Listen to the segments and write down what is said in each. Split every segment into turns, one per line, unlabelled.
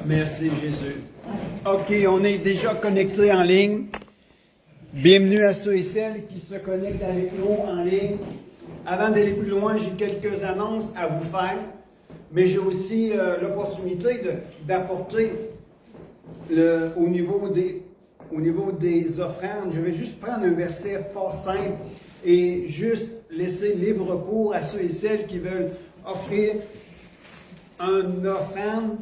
Merci Jésus. OK, on est déjà connectés en ligne. Bienvenue à ceux et celles qui se connectent avec nous en ligne. Avant d'aller plus loin, j'ai quelques annonces à vous faire, mais j'ai aussi l'opportunité d'apporter au niveau des offrandes. Je vais juste prendre un verset fort simple et juste laisser libre cours à ceux et celles qui veulent offrir une offrande.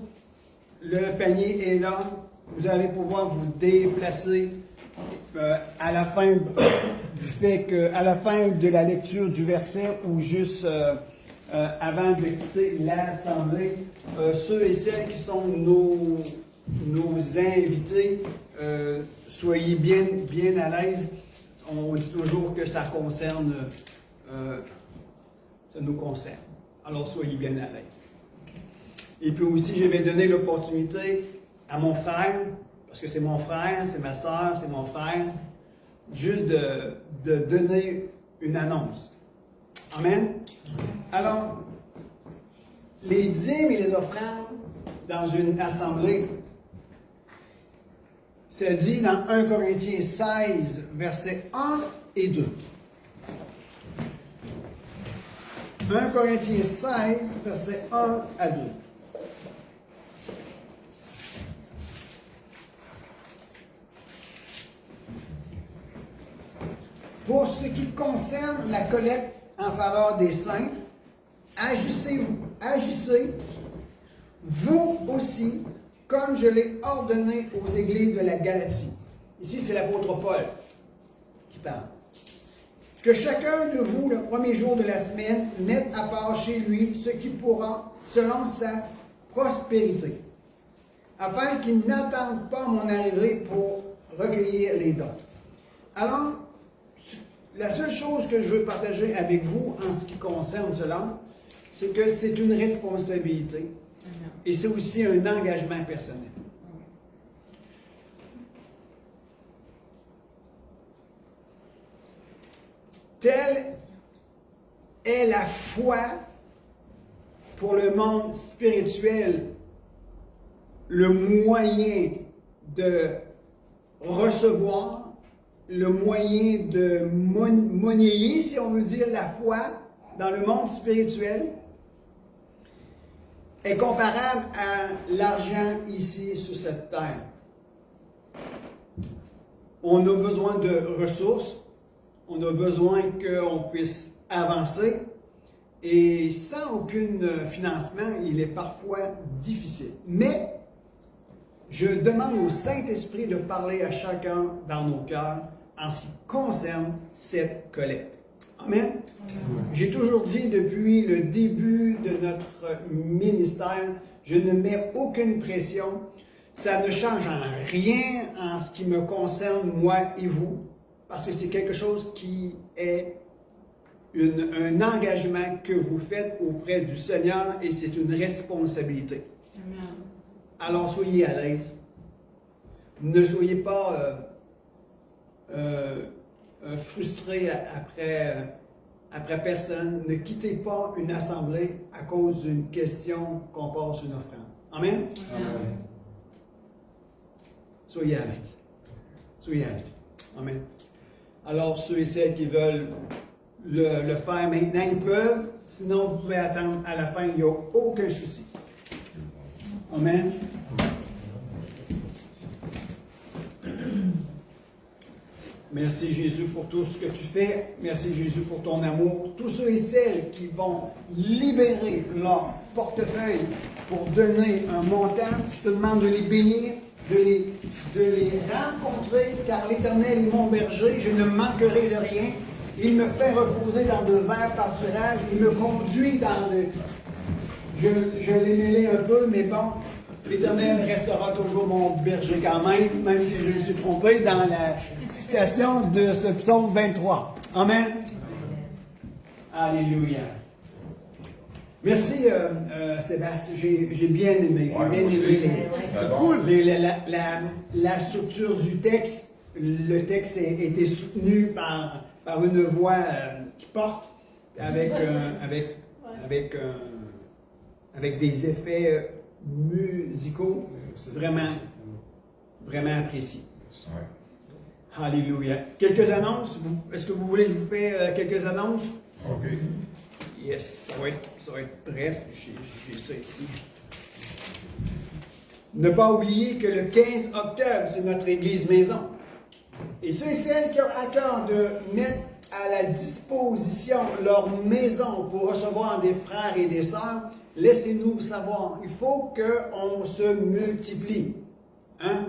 Le panier est là. Vous allez pouvoir vous déplacer à la fin à la fin de la lecture du verset ou juste avant de quitter l'assemblée. Ceux et celles qui sont nos invités, soyez bien à l'aise. On dit toujours que ça nous concerne. Alors soyez bien à l'aise. Et puis aussi, je vais donner l'opportunité à mon frère, parce que c'est mon frère, c'est ma soeur, c'est mon frère, juste de donner une annonce. Amen. Alors, les dîmes et les offrandes dans une assemblée, c'est dit dans 1 Corinthiens 16, versets 1 et 2. 1 Corinthiens 16, versets 1 à 2. Pour ce qui concerne la collecte en faveur des saints, agissez, vous aussi, comme je l'ai ordonné aux églises de la Galatie. Ici, c'est l'apôtre Paul qui parle. Que chacun de vous, le premier jour de la semaine, mette à part chez lui ce qui pourra, selon sa prospérité, afin qu'il n'attende pas mon arrivée pour recueillir les dons. Alors, la seule chose que je veux partager avec vous en ce qui concerne cela, c'est que c'est une responsabilité et c'est aussi un engagement personnel. Telle est la foi pour le monde spirituel, le moyen de recevoir, le moyen de monnayer, si on veut dire, la foi dans le monde spirituel est comparable à l'argent ici sur cette terre. On a besoin de ressources, on a besoin qu'on puisse avancer et sans aucun financement, il est parfois difficile. Mais je demande au Saint-Esprit de parler à chacun dans nos cœurs en ce qui concerne cette collecte. Amen. Amen. J'ai toujours dit depuis le début de notre ministère, je ne mets aucune pression. Ça ne change en rien en ce qui me concerne, moi et vous, parce que c'est quelque chose qui est un engagement que vous faites auprès du Seigneur et c'est une responsabilité. Amen. Alors soyez à l'aise. Ne soyez pas frustrés après personne. Ne quittez pas une assemblée à cause d'une question qu'on passe une offrande. Amen? Amen. Soyez à l'aise. Soyez à l'aise. Amen. Alors, ceux et celles qui veulent le faire maintenant, ils peuvent. Sinon, vous pouvez attendre à la fin. Il n'y a aucun souci. Amen. Merci Jésus pour tout ce que tu fais. Merci Jésus pour ton amour. Tous ceux et celles qui vont libérer leur portefeuille pour donner un montant, je te demande de les bénir, de les rencontrer, car l'Éternel est mon berger, je ne manquerai de rien. Il me fait reposer dans de verts pâturages, il me conduit dans de... Je l'ai mêlé un peu, mais bon, l'Éternel restera toujours mon berger quand même si je me suis trompé dans la citation de ce psaume 23. Amen. Alléluia. Merci Sébastien, j'ai bien aimé. La structure du texte. Le texte a été soutenu par une voix qui porte avec des effets musicaux vraiment, vraiment appréciés. Alléluia. Quelques annonces. Est-ce que vous voulez que je vous fasse quelques annonces?
OK.
Yes, ça va être bref. J'ai ça ici. Ne pas oublier que le 15 octobre, c'est notre église maison. Et ceux et celles qui ont à cœur de mettre à la disposition leur maison pour recevoir des frères et des sœurs, laissez-nous savoir. Il faut qu'on se multiplie. Hein?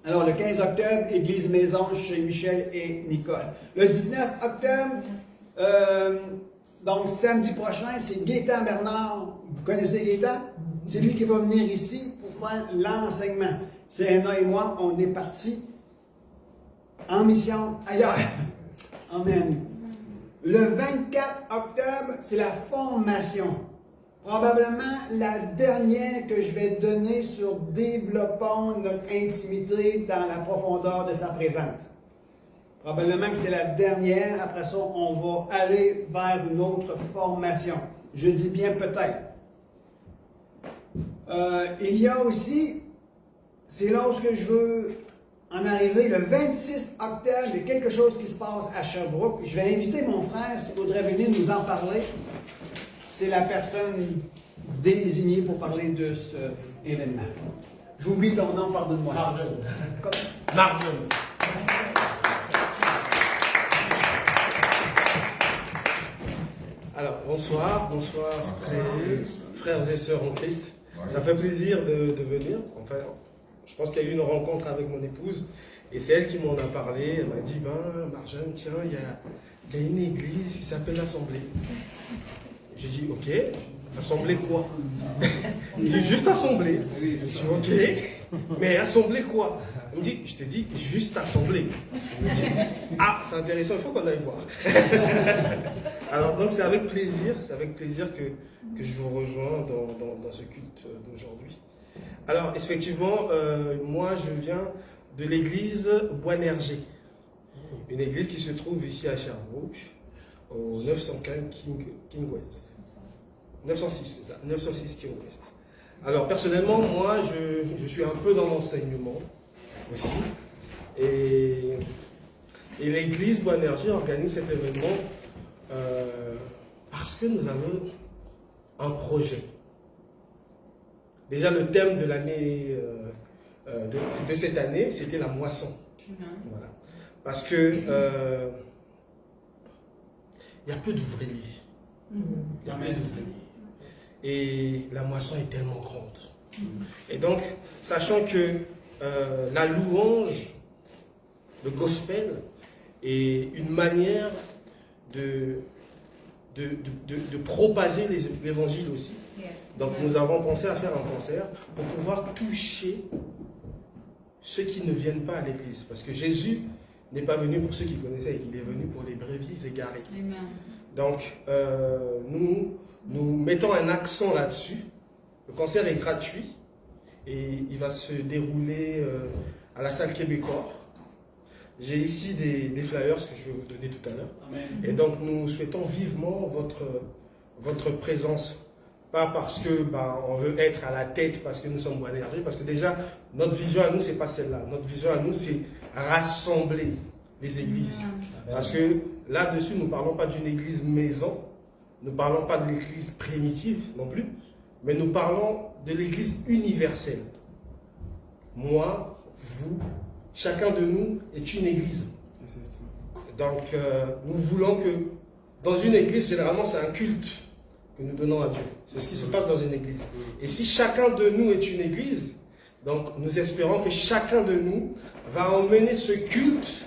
Alors, le 15 octobre, église maison chez Michel et Nicole. Le 19 octobre, donc samedi prochain, c'est Gaétan Bernard. Vous connaissez Gaétan? C'est lui qui va venir ici pour faire l'enseignement. C'est Anna et moi, on est partis en mission ailleurs. Amen. Le 24 octobre, c'est la formation. Probablement la dernière que je vais donner sur développant notre intimité dans la profondeur de sa présence. Probablement que c'est la dernière. Après ça, on va aller vers une autre formation. Je dis bien peut-être. Il y a aussi, c'est là où je veux en arriver, le 26 octobre, il y a quelque chose qui se passe à Sherbrooke. Je vais inviter mon frère, s'il voudrait venir nous en parler. C'est la personne désignée pour parler de ce événement. J'oublie ton nom, pardonne-moi.
Marjane. Marjane. Alors, bonsoir frères et sœurs en Christ. Ça fait plaisir de venir. Enfin, je pense qu'il y a eu une rencontre avec mon épouse et c'est elle qui m'en a parlé. Elle m'a dit, Marjane, tiens, il y a une église qui s'appelle l'Assemblée. J'ai dit, ok, Assemblée quoi? Il dit, juste Assemblée. J'ai dit, ok, mais Assemblée quoi? Il me dit, je te dis, juste Assemblée. Je me dis, ah, c'est intéressant, il faut qu'on aille voir. Alors, donc, c'est avec plaisir que je vous rejoins dans ce culte d'aujourd'hui. Alors, effectivement, moi, je viens de l'église Bois-Nergé, une église qui se trouve ici à Sherbrooke, au 915 King West. 906, c'est ça, 906 King West. Alors, personnellement, moi, je suis un peu dans l'enseignement aussi. Et l'église Bois-Nergé organise cet événement parce que nous avons un projet. Déjà, le thème de l'année, de cette année, c'était la moisson. Voilà. Parce que il y a peu d'ouvriers. Il y a peu d'ouvriers. Et la moisson est tellement grande. Et donc, sachant que la louange, le gospel, est une manière de propager l'évangile aussi. Donc nous avons pensé à faire un concert pour pouvoir toucher ceux qui ne viennent pas à l'église. Parce que Jésus n'est pas venu pour ceux qui connaissaient, il est venu pour les brebis égarées. Donc nous mettons un accent là-dessus. Le concert est gratuit et il va se dérouler à la salle Québécois. J'ai ici des flyers que je vais vous donner tout à l'heure. Et donc nous souhaitons vivement votre présence. Pas parce que on veut être à la tête, parce que nous sommes Bois-Nergé, parce que déjà, notre vision à nous, c'est pas celle-là. Notre vision à nous, c'est rassembler les églises. Parce que là-dessus, nous ne parlons pas d'une église maison, nous ne parlons pas de l'église primitive non plus, mais nous parlons de l'église universelle. Moi, vous, chacun de nous est une église. Donc, nous voulons que dans une église, généralement, c'est un culte que nous donnons à Dieu. C'est ce qui se passe dans une église. Et si chacun de nous est une église, donc nous espérons que chacun de nous va emmener ce culte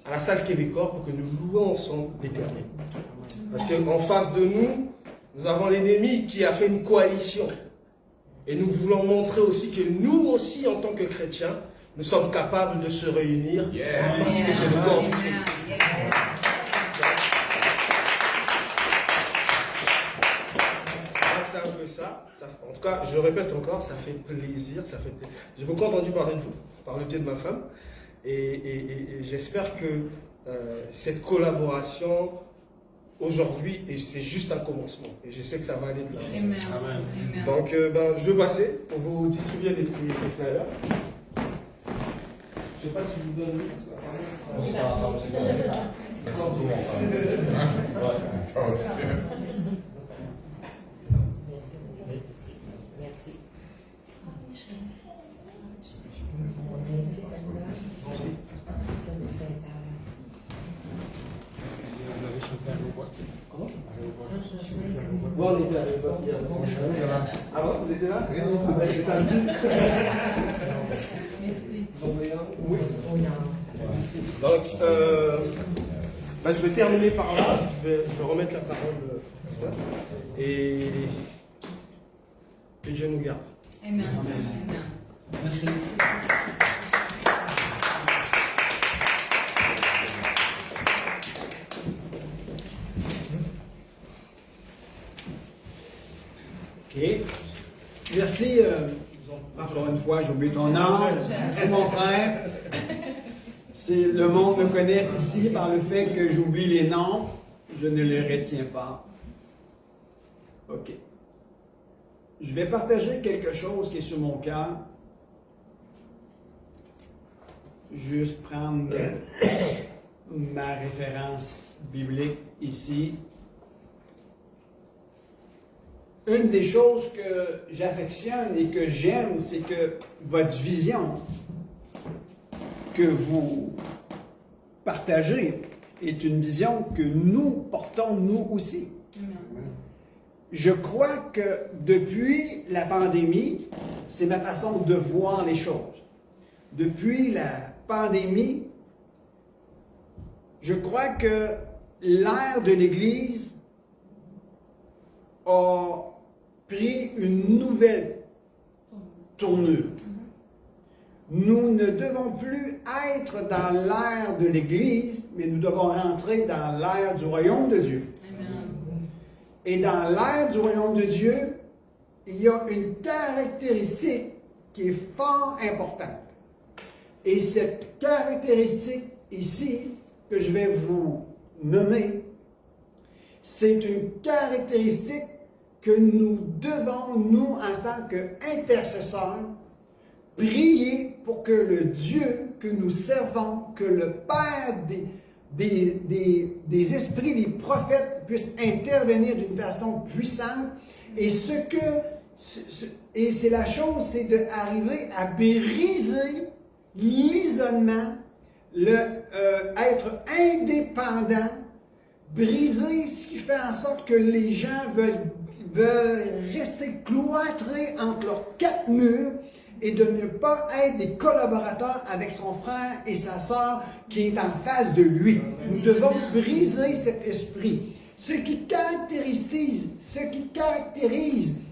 à la salle Québécois pour que nous louons ensemble l'Éternel. Parce qu'en face de nous, nous avons l'ennemi qui a fait une coalition. Et nous voulons montrer aussi que nous aussi, en tant que chrétiens, nous sommes capables de se réunir parce que c'est le corps du Christ. C'est un peu ça. En tout cas, je répète encore, ça fait plaisir. J'ai beaucoup entendu parler de vous, par le biais de ma femme. Et j'espère que cette collaboration aujourd'hui et c'est juste un commencement. Et je sais que ça va aller de là.
Amen.
Donc, je vais passer pour vous distribuer les flyers. Je ne sais pas si je vous donne parce qu'apparemment,
Merci beaucoup.
Merci.
Bon, on était à Ah bon, vous étiez là? C'est ça le but.
Merci.
Oui.
Donc, je vais terminer par là. Je vais remettre la parole au pasteur. Et Dieu nous garde.
Amen.
Merci. OK. Merci. Encore une fois, j'ai oublié ton nom. C'est mon frère. Le monde me connaît ici par le fait que j'oublie les noms. Je ne les retiens pas. OK. Je vais partager quelque chose qui est sur mon cœur. Juste prendre ma référence biblique ici. Une des choses que j'affectionne et que j'aime, c'est que votre vision que vous partagez est une vision que nous portons nous aussi. Je crois que depuis la pandémie, c'est ma façon de voir les choses. Depuis la pandémie, je crois que l'ère de l'Église a pris une nouvelle tournure. Nous ne devons plus être dans l'ère de l'Église, mais nous devons rentrer dans l'ère du royaume de Dieu. Et dans l'ère du royaume de Dieu, il y a une caractéristique qui est fort importante. Et cette caractéristique ici, que je vais vous nommer, c'est une caractéristique que nous devons, nous, en tant qu'intercesseurs, prier pour que le Dieu que nous servons, que le Père des esprits, des prophètes puisse intervenir d'une façon puissante. Et c'est la chose, c'est d'arriver à briser l'isolement, être indépendant, briser ce qui fait en sorte que les gens veulent rester cloîtrés entre leurs quatre murs et de ne pas être des collaborateurs avec son frère et sa sœur qui est en face de lui. Nous devons briser cet esprit. Ce qui caractérise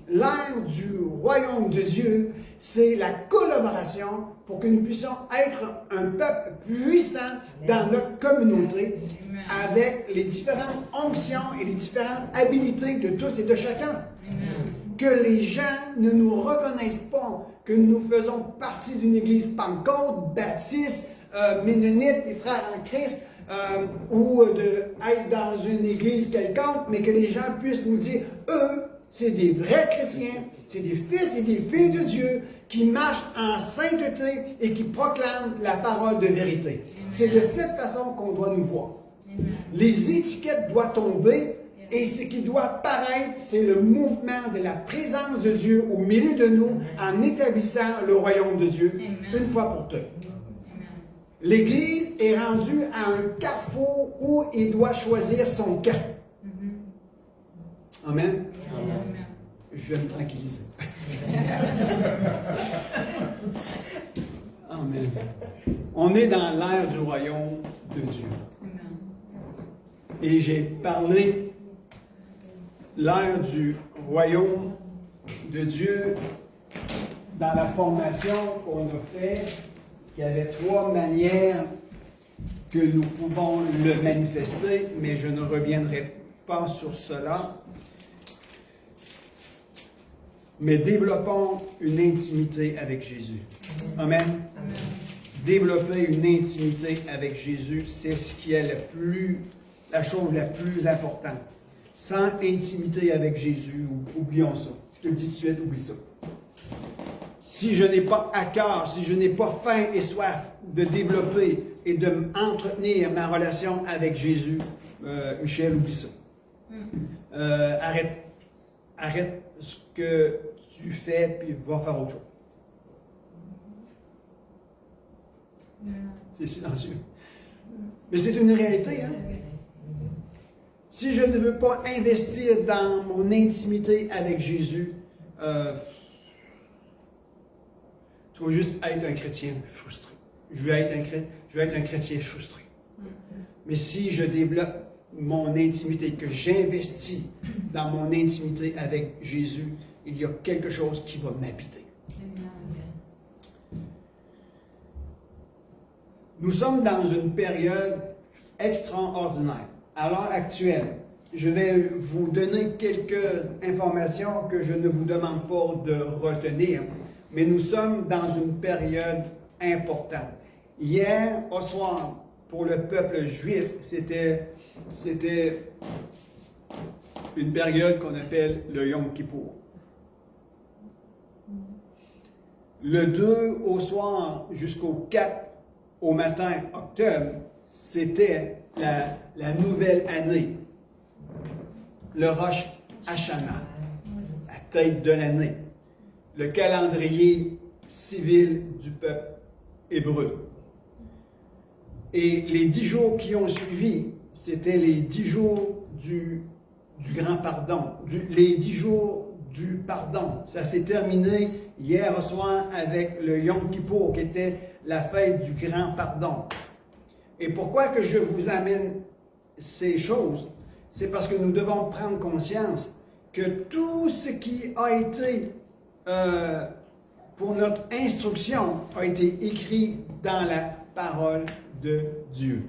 l'ère du royaume de Dieu, c'est la collaboration pour que nous puissions être un peuple puissant dans notre communauté avec les différentes onctions et les différentes habilités de tous et de chacun. Que les gens ne nous reconnaissent pas que nous faisons partie d'une église Pentecôte, baptiste, ménonite, les frères en Christ, ou d'être dans une église quelconque, mais que les gens puissent nous dire, eux, c'est des vrais chrétiens, c'est des fils et des filles de Dieu qui marchent en sainteté et qui proclament la parole de vérité. C'est de cette façon qu'on doit nous voir. Les étiquettes doivent tomber et ce qui doit paraître, c'est le mouvement de la présence de Dieu au milieu de nous en établissant le royaume de Dieu une fois pour toutes. L'Église est rendue à un carrefour où il doit choisir son camp. Amen. Je vais me tranquilliser. Amen. On est dans l'ère du royaume de Dieu. Et j'ai parlé l'ère du royaume de Dieu dans la formation qu'on a faite, qu'il y avait trois manières que nous pouvons le manifester, mais je ne reviendrai pas sur cela. Mais développons une intimité avec Jésus. Amen. Développer une intimité avec Jésus, c'est ce qui est le plus la chose la plus importante. Sans intimité avec Jésus, oublions ça. Je te le dis tout de suite, oublie ça. Si je n'ai pas à cœur, si je n'ai pas faim et soif de développer et de m'entretenir ma relation avec Jésus, Michel, oublie ça. Arrête ce que tu fais, puis va faire autre chose. C'est silencieux. Mais c'est une réalité, hein? Si je ne veux pas investir dans mon intimité avec Jésus, tu vas juste être un chrétien frustré. Je vais être un chrétien frustré. Mais si je développe mon intimité, que j'investis dans mon intimité avec Jésus, il y a quelque chose qui va m'habiter. Nous sommes dans une période extraordinaire. À l'heure actuelle, je vais vous donner quelques informations que je ne vous demande pas de retenir, mais nous sommes dans une période importante. Hier au soir, pour le peuple juif, c'était une période qu'on appelle le Yom Kippour. Le 2 au soir jusqu'au 4 au matin, octobre, c'était la nouvelle année, le Rosh Hashanah, la tête de l'année, le calendrier civil du peuple hébreu. Et les 10 jours qui ont suivi, c'était les 10 jours du grand pardon, les 10 jours du pardon. Ça s'est terminé hier au soir avec le Yom Kippour, qui était la fête du grand pardon. Et pourquoi que je vous amène ces choses? C'est parce que nous devons prendre conscience que tout ce qui a été pour notre instruction a été écrit dans la parole de Dieu.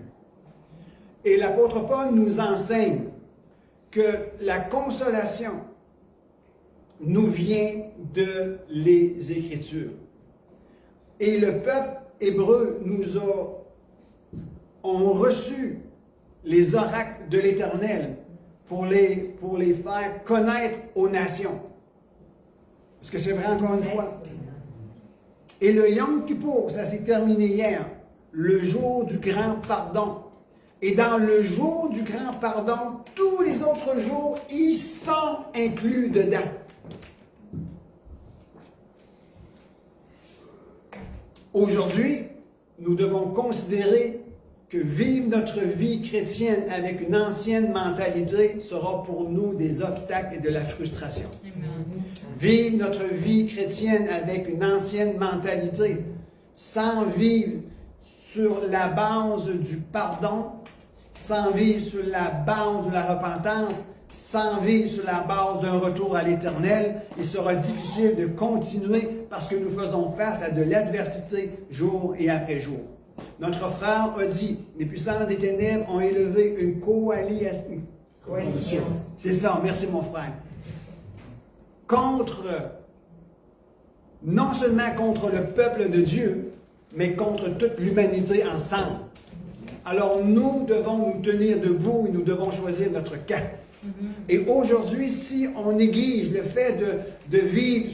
Et l'apôtre Paul nous enseigne que la consolation nous vient de les Écritures. Et le peuple hébreu ont reçu les oracles de l'Éternel pour les faire connaître aux nations. Est-ce que c'est vrai encore une fois? Et le Yom Kippour, ça s'est terminé hier, le jour du grand pardon. Et dans le jour du grand pardon, tous les autres jours, ils sont inclus dedans. Aujourd'hui, nous devons considérer que vivre notre vie chrétienne avec une ancienne mentalité sera pour nous des obstacles et de la frustration. Amen. Vivre notre vie chrétienne avec une ancienne mentalité, sans vivre sur la base du pardon, sans vivre sur la base de la repentance, sans vivre sur la base d'un retour à l'Éternel, il sera difficile de continuer parce que nous faisons face à de l'adversité jour et après jour. Notre frère a dit, les puissants des ténèbres ont élevé une coalition. C'est ça, merci mon frère. Non seulement contre le peuple de Dieu, mais contre toute l'humanité ensemble. Alors nous devons nous tenir debout et nous devons choisir notre camp. Et aujourd'hui, si on néglige le fait de vivre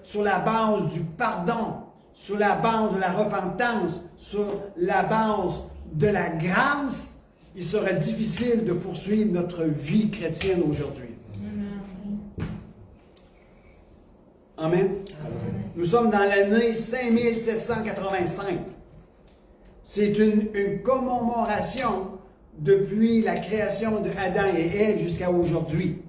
sur la base du pardon, sur la base de la repentance, sur la base de la grâce, il sera difficile de poursuivre notre vie chrétienne aujourd'hui. Amen. Nous sommes dans l'année 5785. C'est une commémoration depuis la création de Adam et Ève jusqu'à aujourd'hui.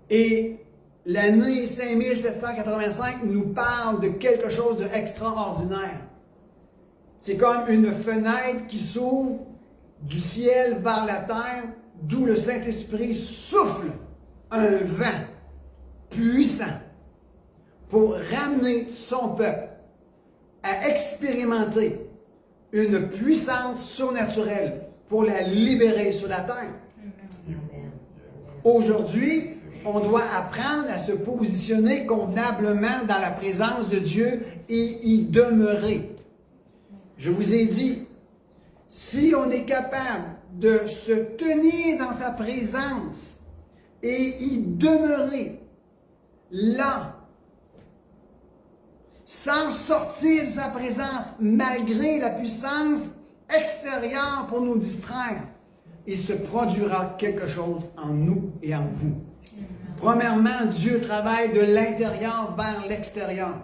Et l'année 5785 nous parle de quelque chose d'extraordinaire. C'est comme une fenêtre qui s'ouvre du ciel vers la terre, d'où le Saint-Esprit souffle un vent puissant pour ramener son peuple à expérimenter une puissance surnaturelle pour la libérer sur la terre. Aujourd'hui, on doit apprendre à se positionner convenablement dans la présence de Dieu et y demeurer. Je vous ai dit, si on est capable de se tenir dans sa présence et y demeurer là, sans sortir de sa présence, malgré la puissance extérieure pour nous distraire, il se produira quelque chose en nous et en vous. Premièrement, Dieu travaille de l'intérieur vers l'extérieur.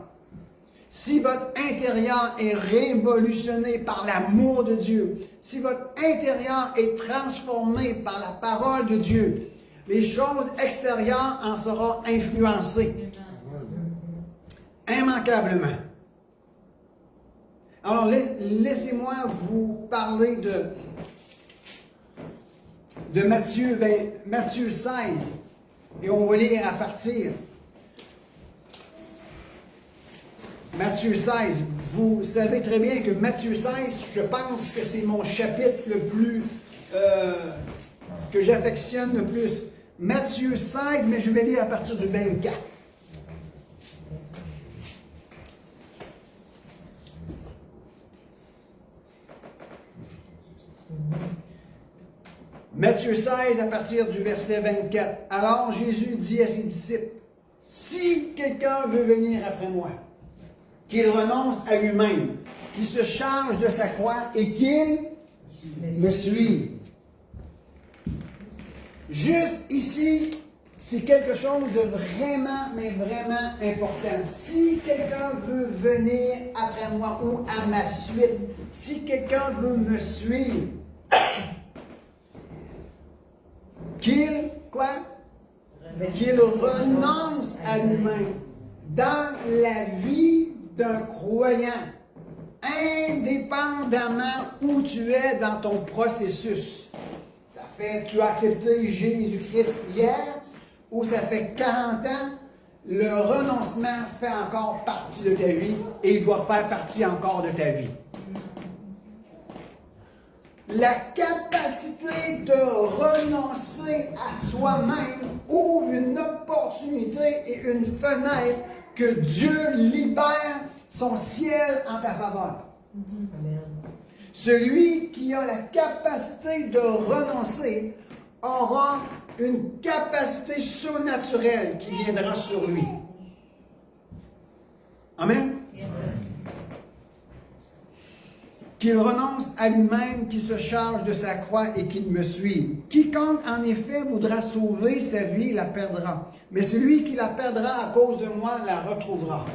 Si votre intérieur est révolutionné par l'amour de Dieu, si votre intérieur est transformé par la parole de Dieu, les choses extérieures en seront influencées. Immanquablement. Alors, laissez-moi vous parler de Matthieu 16. Et on va lire à partir. Matthieu 16. Vous savez très bien que Matthieu 16, je pense que c'est mon chapitre le plus que j'affectionne le plus. Matthieu 16, mais je vais lire à partir du 24. Matthieu 16, à partir du verset 24. Alors Jésus dit à ses disciples, « Si quelqu'un veut venir après moi, qu'il renonce à lui-même, qu'il se charge de sa croix et qu'il me suive. » Juste ici, c'est quelque chose de vraiment, mais vraiment important. Si quelqu'un veut venir après moi ou à ma suite, si quelqu'un veut me suivre, qu'il renonce à lui-même dans la vie d'un croyant, indépendamment où tu es dans ton processus. Ça fait, tu as accepté Jésus-Christ hier, ou ça fait 40 ans, le renoncement fait encore partie de ta vie et il doit faire partie encore de ta vie. La capacité de renoncer à soi-même ouvre une opportunité et une fenêtre que Dieu libère son ciel en ta faveur. Amen. Celui qui a la capacité de renoncer aura une capacité surnaturelle qui viendra sur lui. Amen. Qu'il renonce à lui-même, qu'il se charge de sa croix et qu'il me suive. Quiconque, en effet, voudra sauver sa vie, la perdra. Mais celui qui la perdra à cause de moi, la retrouvera.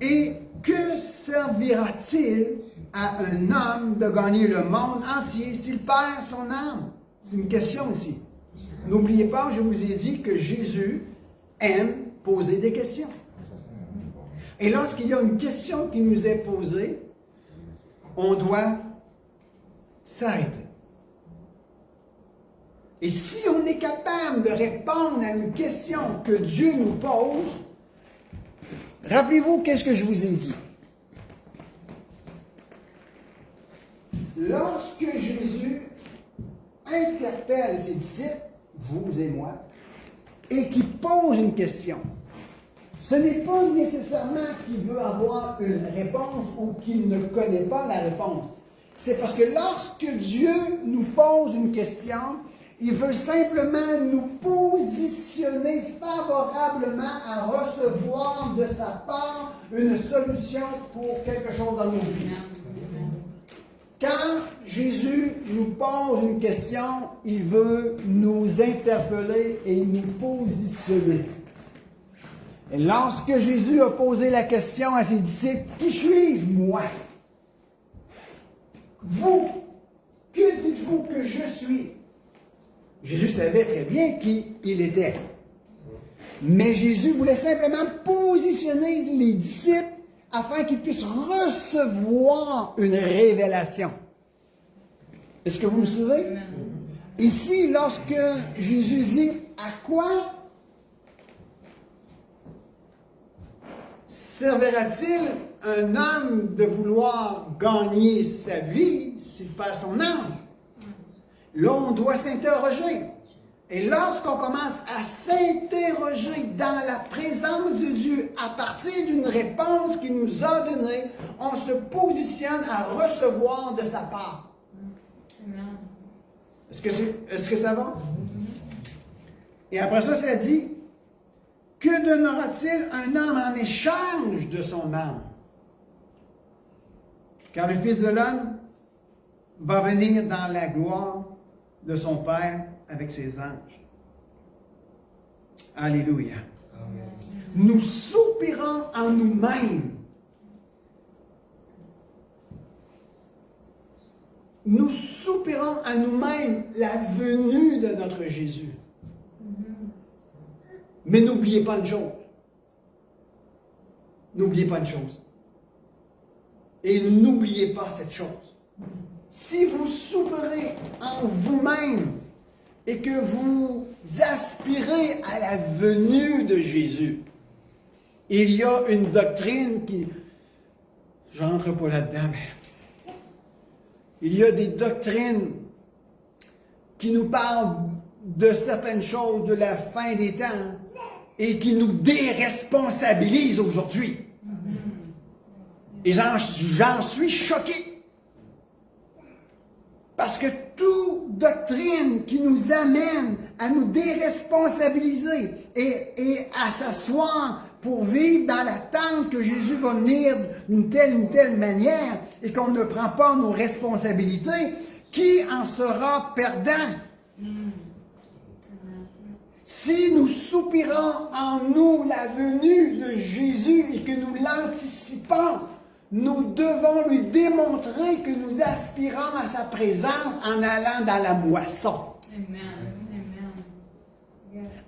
Et que servira-t-il à un homme de gagner le monde entier s'il perd son âme? C'est une question ici. N'oubliez pas, je vous ai dit que Jésus aime poser des questions. Et lorsqu'il y a une question qui nous est posée, on doit s'arrêter. Et si on est capable de répondre à une question que Dieu nous pose, rappelez-vous qu'est-ce que je vous ai dit. Lorsque Jésus interpelle ses disciples, vous et moi, et qu'il pose une question, ce n'est pas nécessairement qu'il veut avoir une réponse ou qu'il ne connaît pas la réponse. C'est parce que lorsque Dieu nous pose une question, il veut simplement nous positionner favorablement à recevoir de sa part une solution pour quelque chose dans nos vies. Quand Jésus nous pose une question, il veut nous interpeller et nous positionner. Et lorsque Jésus a posé la question à ses disciples, « Qui suis-je, moi? » Vous, que dites-vous que je suis? Jésus savait très bien qui il était. Mais Jésus voulait simplement positionner les disciples afin qu'ils puissent recevoir une révélation. Est-ce que vous me suivez? Ici, lorsque Jésus dit « À quoi servira-t-il un homme de vouloir gagner sa vie s'il perd son âme? » Là, on doit s'interroger. Et lorsqu'on commence à s'interroger dans la présence de Dieu à partir d'une réponse qu'il nous a donnée, on se positionne à recevoir de sa part. Est-ce que ça va? Et après ça, ça dit, que donnera-t-il un homme en échange de son âme? Car le Fils de l'homme va venir dans la gloire de son Père avec ses anges. Alléluia.
Amen.
Nous soupirons en nous-mêmes. Nous soupirons en nous-mêmes la venue de notre Jésus. Mais n'oubliez pas une chose. N'oubliez pas une chose. Et n'oubliez pas cette chose. Si vous soupirez en vous-même et que vous aspirez à la venue de Jésus, il y a une doctrine qui... Je rentre pas là-dedans, mais... Il y a des doctrines qui nous parlent de certaines choses de la fin des temps et qui nous déresponsabilisent aujourd'hui. Et j'en suis choqué. Parce que toute doctrine qui nous amène à nous déresponsabiliser et à s'asseoir pour vivre dans l'attente que Jésus va venir d'une telle manière et qu'on ne prend pas nos responsabilités, qui en sera perdant? Si nous soupirons en nous la venue de Jésus et que nous l'anticipons, nous devons lui démontrer que nous aspirons à sa présence en allant dans la moisson.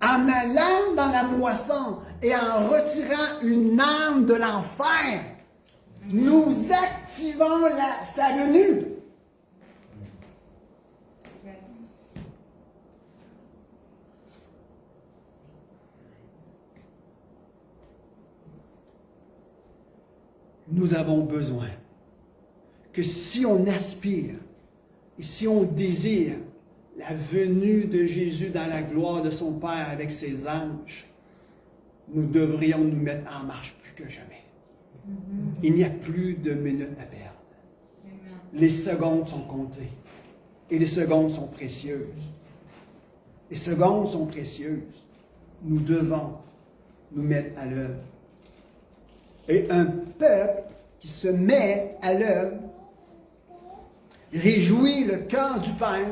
En allant dans la moisson et en retirant une âme de l'enfer, nous activons sa venue. Nous avons besoin que si on aspire et si on désire la venue de Jésus dans la gloire de son Père avec ses anges, nous devrions nous mettre en marche plus que jamais. Il n'y a plus de minutes à perdre. Les secondes sont comptées et les secondes sont précieuses. Les secondes sont précieuses. Nous devons nous mettre à l'œuvre. Et un peuple qui se met à l'œuvre réjouit le cœur du Père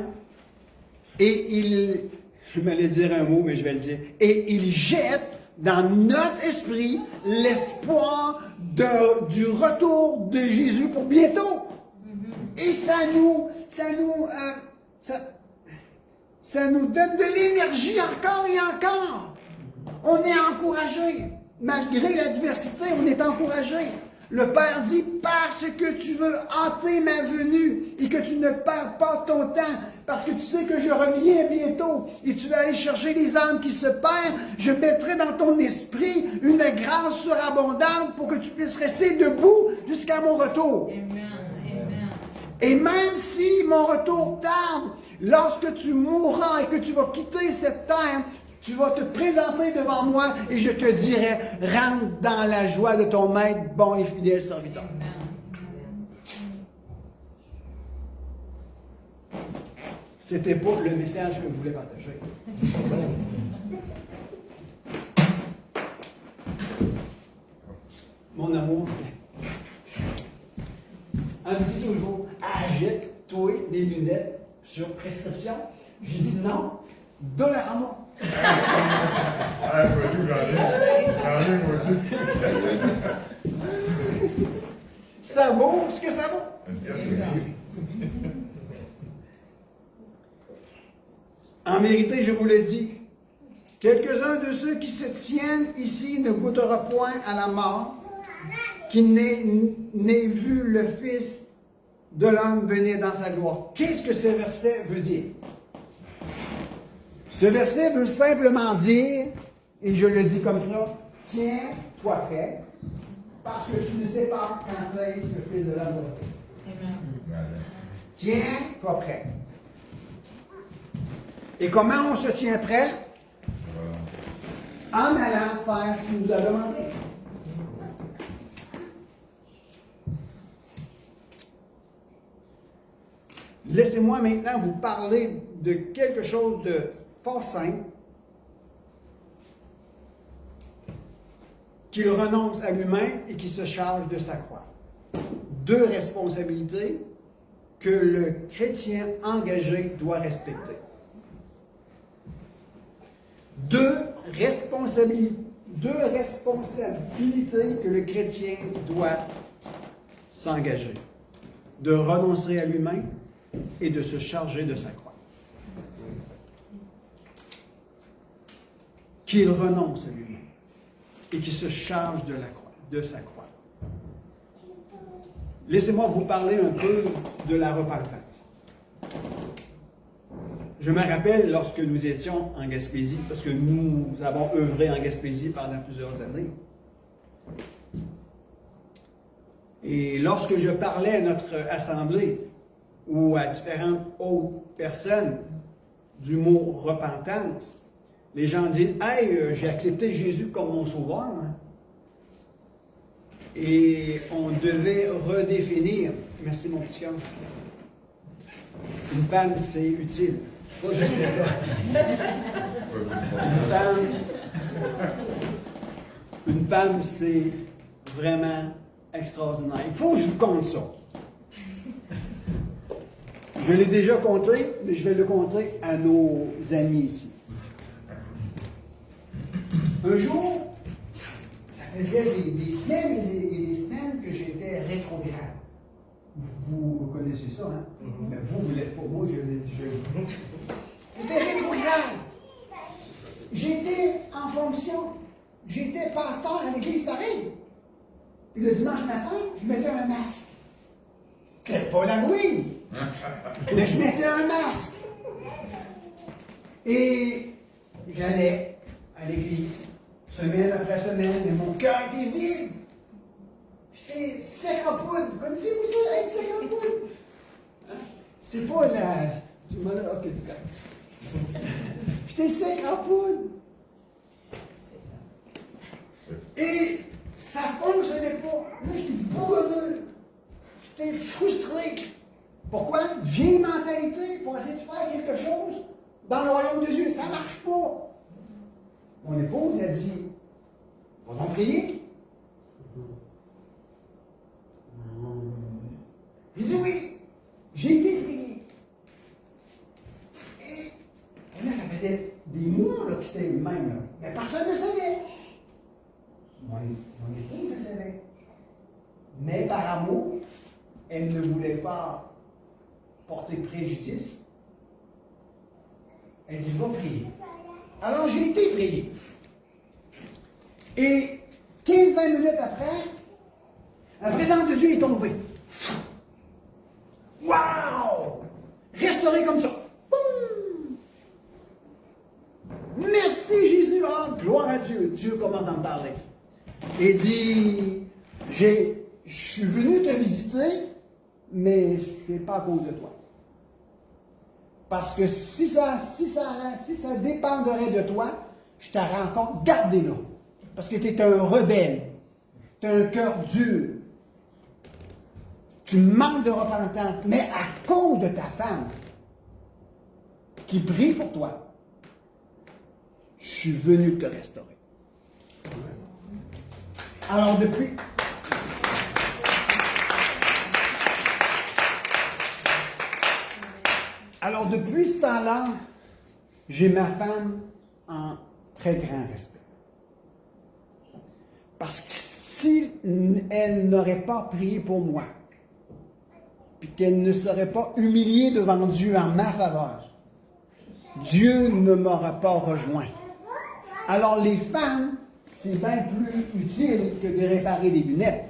et je m'allais dire un mot, mais je vais le dire, et il jette dans notre esprit l'espoir du retour de Jésus pour bientôt. Et ça nous donne de l'énergie encore et encore. On est encouragé. Malgré l'adversité, on est encouragé. Le Père dit, parce que tu veux hâter ma venue et que tu ne perds pas ton temps, parce que tu sais que je reviens bientôt et tu vas aller chercher les âmes qui se perdent, je mettrai dans ton esprit une grâce surabondante pour que tu puisses rester debout jusqu'à mon retour. Amen. Et même si mon retour tarde, lorsque tu mourras et que tu vas quitter cette terre, tu vas te présenter devant moi et je te dirai, rentre dans la joie de ton maître, bon et fidèle serviteur. C'était pas le message que je voulais partager. Mon amour, un petit toujours, achète-toi des lunettes sur prescription. J'ai dit non, $1.
Ah, j'en ai moi aussi.
Ça vaut ce que ça vaut. En vérité, je vous le dis, quelques-uns de ceux qui se tiennent ici ne goûteront point à la mort, qui n'ait vu le Fils de l'homme venir dans sa gloire. Qu'est-ce que ce verset veut dire? Ce verset veut simplement dire, et je le dis comme ça, tiens-toi prêt, parce que tu ne sais pas quand est-ce que le Fils de l'homme va venir. Tiens-toi prêt. Et comment on se tient prêt? En allant faire ce qu'il nous a demandé. Laissez-moi maintenant vous parler de quelque chose de fort simple, qu'il renonce à lui-même et qui se charge de sa croix. 2 responsabilités que le chrétien engagé doit respecter. 2 responsabilités que le chrétien doit s'engager. De renoncer à lui-même et de se charger de sa croix. Qu'il renonce à lui-même et qu'il se charge de sa croix. Laissez-moi vous parler un peu de la repentance. Je me rappelle lorsque nous étions en Gaspésie, parce que nous avons œuvré en Gaspésie pendant plusieurs années. Et lorsque je parlais à notre assemblée ou à différentes autres personnes du mot repentance, les gens disent « Hey, j'ai accepté Jésus comme mon sauveur. Hein. » Et on devait redéfinir, merci mon petit homme, une femme c'est utile. Pas juste ça. Une femme c'est vraiment extraordinaire. Il faut que je vous conte ça. Je l'ai déjà compté, mais je vais le compter à nos amis ici. Un jour, ça faisait des semaines et des semaines que j'étais rétrograde. Vous connaissez ça, hein? Mais vous ne l'êtes pas. Moi, j'étais rétrograde. J'étais en fonction. J'étais pasteur à l'église pareil. Puis le dimanche matin, je mettais un masque. C'était pas l'Halloween. Mais je mettais un masque. Et j'allais à l'église, semaine après semaine, mais mon cœur était vide. J'étais sec en poudre. Connaissez-vous ça, être sec en poudre? Hein? C'est pas la... Tu m'as dit, ok, du coup. J'étais sec en poudre. Et ça ne fonctionnait pas. Là, j'étais bourreux. J'étais frustré. Pourquoi? Vieille mentalité pour essayer de faire quelque chose dans le royaume de Dieu. Ça ne marche pas. Mon épouse a dit, va-t-on prier? J'ai dit oui. J'ai été prié. Et là, ça faisait des mois là, que c'était le même. Là. Mais personne ne savait. Mon épouse le savait. Mais par amour, elle ne voulait pas porter préjudice. Elle dit, va prier. Alors j'ai été prié. Et 15-20 minutes après, la présence de Dieu est tombée. Wow! Restauré comme ça. Boum! Merci Jésus. Oh, gloire à Dieu. Dieu commence à me parler. Et dit, je suis venu te visiter, mais c'est pas à cause de toi. Parce que si ça dépendrait de toi, je t'aurais encore gardé là. Parce que tu es un rebelle. Tu as un cœur dur. Tu manques de repentance. Mais à cause de ta femme qui prie pour toi, je suis venu te restaurer. Alors depuis ce temps-là, j'ai ma femme en très grand respect. Parce que si elle n'aurait pas prié pour moi, puis qu'elle ne serait pas humiliée devant Dieu en ma faveur, Dieu ne m'aura pas rejoint. Alors les femmes, c'est bien plus utile que de réparer des lunettes.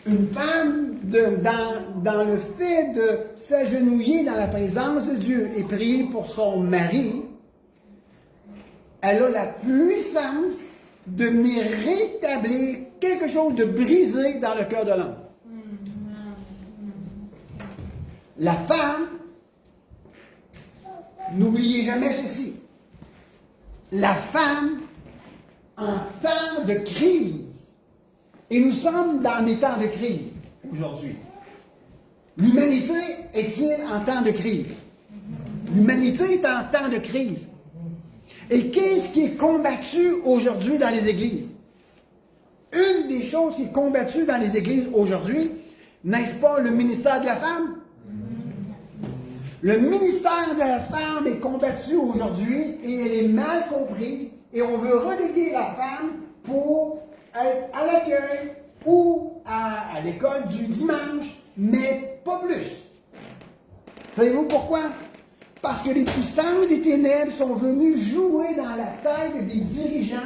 Une femme, dans le fait de s'agenouiller dans la présence de Dieu et prier pour son mari, elle a la puissance de venir rétablir quelque chose de brisé dans le cœur de l'homme. La femme n'oubliez jamais ceci. La femme en temps de crise, et nous sommes dans des temps de crise aujourd'hui. L'humanité est-il en temps de crise? L'humanité est en temps de crise. Et qu'est-ce qui est combattu aujourd'hui dans les églises? Une des choses qui est combattue dans les églises aujourd'hui, n'est-ce pas le ministère de la femme? Le ministère de la femme est combattu aujourd'hui et elle est mal comprise et on veut reléguer la femme pour être à l'accueil ou à l'école du dimanche, mais pas plus. Savez-vous pourquoi? Parce que les puissances des ténèbres sont venues jouer dans la tête des dirigeants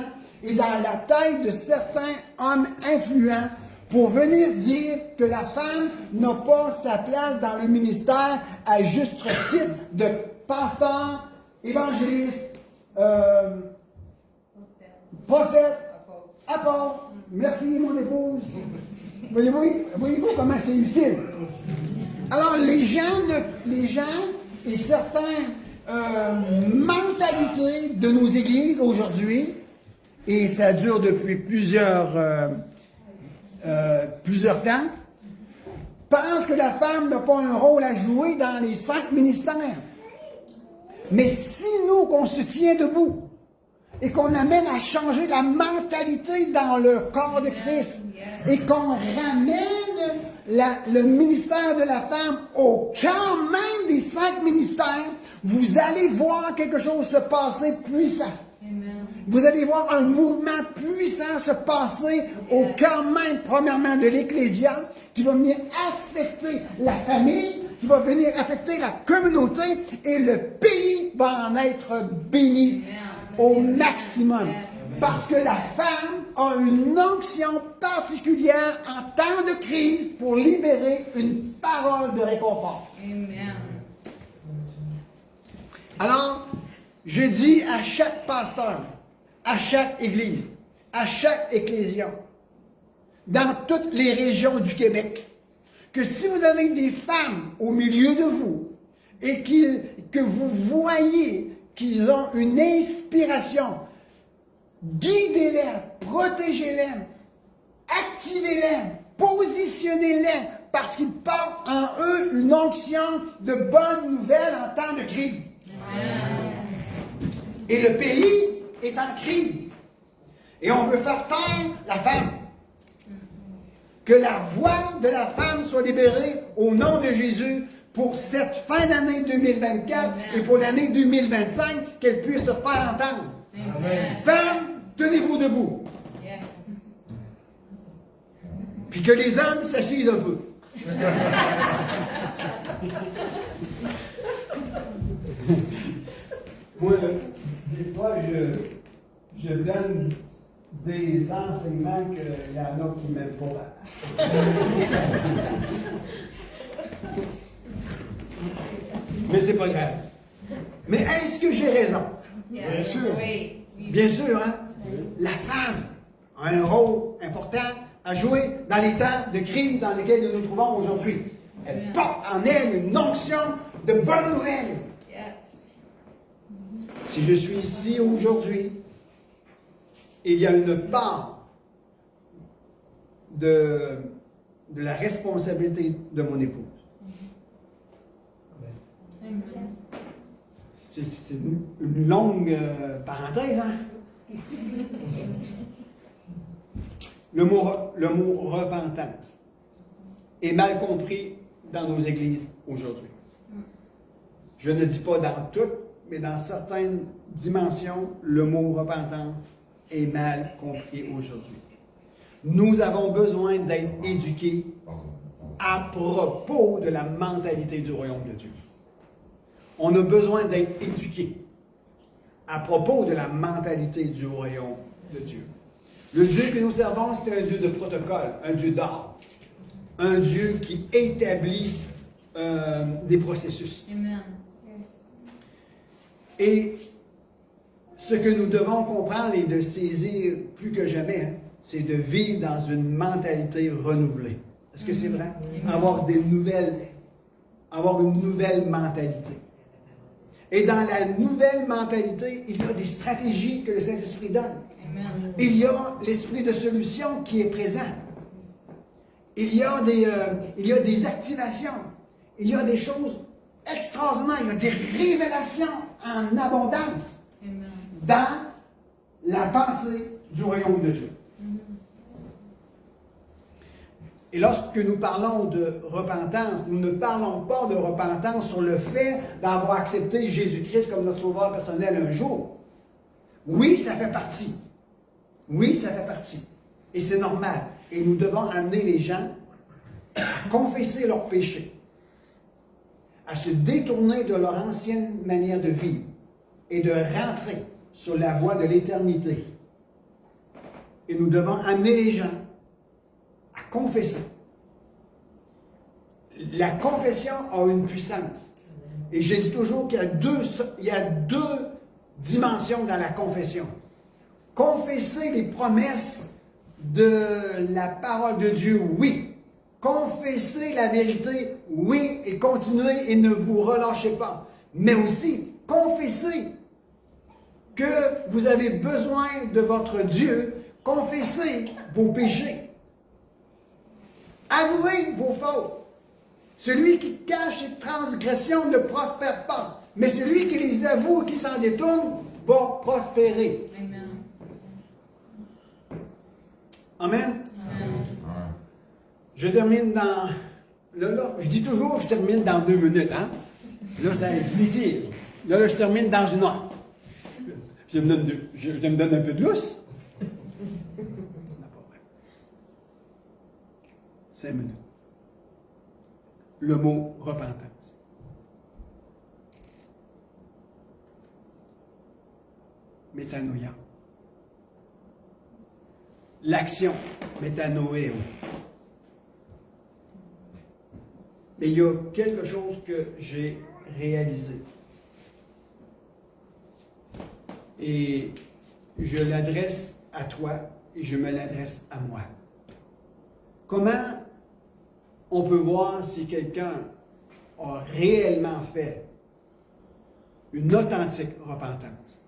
et dans la tête de certains hommes influents pour venir dire que la femme n'a pas sa place dans le ministère à juste titre de pasteur, évangéliste, prophète, apôtre. Merci mon épouse. Voyez-vous comment c'est utile? Alors les gens et certaines mentalités de nos églises aujourd'hui, et ça dure depuis plusieurs temps, pensent que la femme n'a pas un rôle à jouer dans les 5 ministères. Mais si nous, qu'on se tient debout et qu'on amène à changer la mentalité dans le corps de Christ et qu'on ramène le ministère de la femme au cœur même des 5 ministères, vous allez voir quelque chose se passer puissant. Vous allez voir un mouvement puissant se passer au cœur même, premièrement, de l'Ecclésia, qui va venir affecter la famille, qui va venir affecter la communauté, et le pays va en être béni au maximum. Parce que la femme a une onction particulière en temps de crise pour libérer une parole de réconfort. Amen. Alors, je dis à chaque pasteur, à chaque église, à chaque ecclésia, dans toutes les régions du Québec, que si vous avez des femmes au milieu de vous et que vous voyez qu'ils ont une inspiration, guidez-les, protégez-les, activez-les, positionnez-les, parce qu'ils portent en eux une onction de bonnes nouvelles en temps de crise. Et le pays est en crise. Et on veut faire taire la femme. Que la voix de la femme soit libérée au nom de Jésus pour cette fin d'année 2024 et pour l'année 2025, qu'elle puisse se faire entendre. Amen. Femmes, tenez-vous debout. Yes. Puis que les hommes s'assisent un peu. Moi, des fois, je donne des enseignements qu'il y en a qui ne m'aiment pas. Mais c'est pas grave. Mais est-ce que j'ai raison? Bien sûr. Oui. Bien sûr, hein? La femme a un rôle important à jouer dans les temps de crise dans lesquels nous nous trouvons aujourd'hui. Elle porte en elle une onction de bonnes nouvelles. Si je suis ici aujourd'hui, il y a une part de la responsabilité de mon épouse. C'est une longue parenthèse, hein? Le mot repentance est mal compris dans nos églises aujourd'hui. Je ne dis pas dans toutes, mais dans certaines dimensions, le mot repentance est mal compris aujourd'hui. Nous avons besoin d'être éduqués à propos de la mentalité du royaume de Dieu. On a besoin d'être éduqués à propos de la mentalité du royaume de Dieu. Le Dieu que nous servons, c'est un Dieu de protocole, un Dieu d'ordre, un Dieu qui établit des processus. Amen. Et ce que nous devons comprendre et de saisir plus que jamais, hein, c'est de vivre dans une mentalité renouvelée. Est-ce que c'est vrai? Avoir une nouvelle mentalité. Et dans la nouvelle mentalité, il y a des stratégies que le Saint-Esprit donne.
Amen.
Il y a l'esprit de solution qui est présent. Il y a des activations. Il y a des choses extraordinaires. Il y a des révélations en abondance
Amen.
dans la pensée du royaume de Dieu. Et lorsque nous parlons de repentance, nous ne parlons pas de repentance sur le fait d'avoir accepté Jésus-Christ comme notre sauveur personnel un jour. Oui, ça fait partie. Oui, ça fait partie. Et c'est normal. Et nous devons amener les gens à confesser leurs péchés, à se détourner de leur ancienne manière de vivre et de rentrer sur la voie de l'éternité. Et nous devons amener les gens à confesser. La confession a une puissance. Et je dis toujours qu'il y a deux dimensions dans la confession. Confesser les promesses de la parole de Dieu, oui. Confesser la vérité, oui. Et continuez et ne vous relâchez pas. Mais aussi, confesser que vous avez besoin de votre Dieu. Confessez vos péchés. Avouez vos fautes. Celui qui cache ses transgressions ne prospère pas, mais celui qui les avoue et qui s'en détourne va prospérer.
Amen.
Amen.
Amen.
Je termine dans... Là, je dis toujours je termine dans 2 minutes, hein? Là, ça je l'étire. Là, je termine dans 1 heure. Je me donne un peu de lousse. 5 minutes. Le mot repentance. Métanoïa. L'action, métanoéo. Et il y a quelque chose que j'ai réalisé. Et je l'adresse à toi et je me l'adresse à moi. Comment on peut voir si quelqu'un a réellement fait une authentique repentance?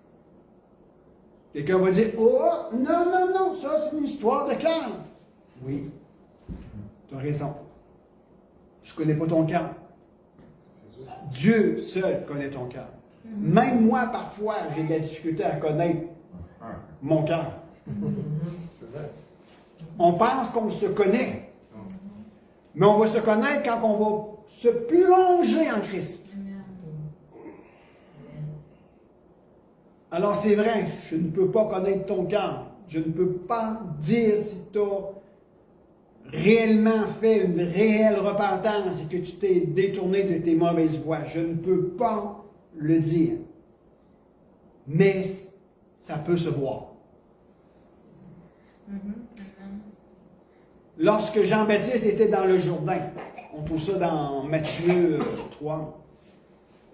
Quelqu'un va dire, oh, non, ça c'est une histoire de cœur. Oui, tu as raison. Je ne connais pas ton cœur. Dieu seul connaît ton cœur. Même moi, parfois, j'ai de la difficulté à connaître mon cœur.
C'est vrai.
On pense qu'on se connaît. Mais on va se connaître quand on va se plonger en Christ. Alors c'est vrai, je ne peux pas connaître ton cœur. Je ne peux pas dire si tu as réellement fait une réelle repentance et que tu t'es détourné de tes mauvaises voies. Je ne peux pas le dire. Mais ça peut se voir. Lorsque Jean-Baptiste était dans le Jourdain, on trouve ça dans Matthieu 3,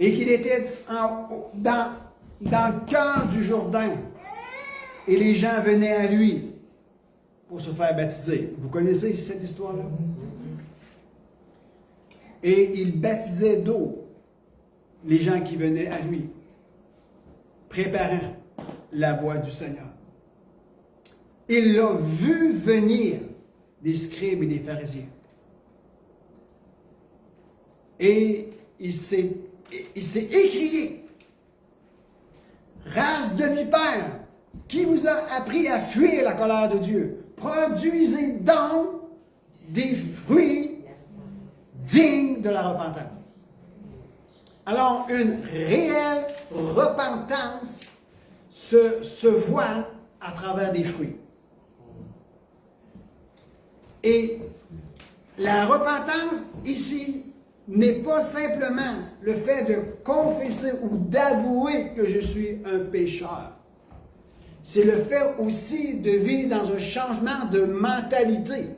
et qu'il était dans le cœur du Jourdain, et les gens venaient à lui pour se faire baptiser. Vous connaissez cette histoire-là? Et il baptisait d'eau les gens qui venaient à lui, préparant la voie du Seigneur. Il l'a vu venir des scribes et des pharisiens. Et il s'est écrié, race de vipères, qui vous a appris à fuir la colère de Dieu? Produisez donc des fruits dignes de la repentance. Alors, une réelle repentance se voit à travers des fruits. Et la repentance, ici, n'est pas simplement le fait de confesser ou d'avouer que je suis un pécheur. C'est le fait aussi de vivre dans un changement de mentalité.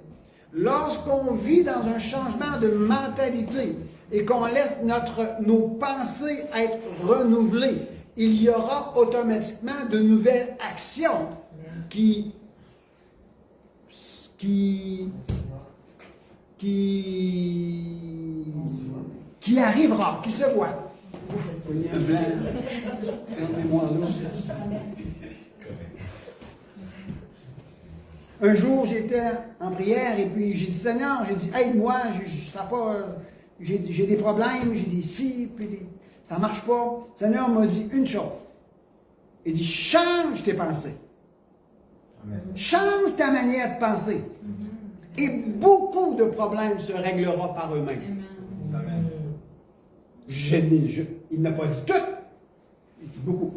Lorsqu'on vit dans un changement de mentalité et qu'on laisse nos pensées être renouvelées, il y aura automatiquement de nouvelles actions qui arrivera, qui se voit. Il y a un blanc. En mémoire là. Un jour, j'étais en prière et puis j'ai dit, Seigneur, j'ai dit, aide-moi, j'ai des problèmes, j'ai des si, puis ça ne marche pas. Le Seigneur m'a dit une chose. Il dit, change tes pensées.
Amen.
Change ta manière de penser. Et beaucoup de problèmes se régleront par eux-mêmes.
Amen.
Il n'a pas dit tout, il dit beaucoup.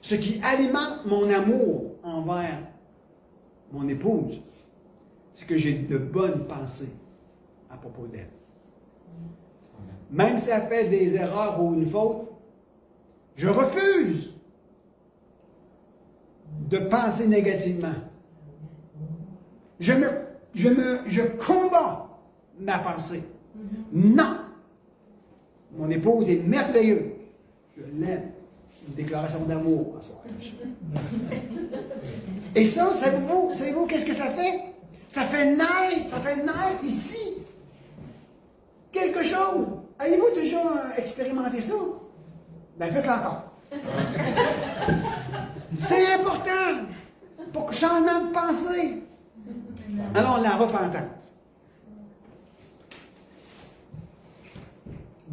Ce qui alimente mon amour envers mon épouse, c'est que j'ai de bonnes pensées à propos d'elle. Même si elle fait des erreurs ou une faute, je refuse de penser négativement. Je combats ma pensée. Non! Mon épouse est merveilleuse. Je l'aime. Une déclaration d'amour à soir. Et ça, savez-vous qu'est-ce que ça fait? Ça fait naître ici quelque chose. Avez-vous déjà expérimenté ça? Ben faites-le encore. C'est important pour que changement de pensée. Alors, la repentance.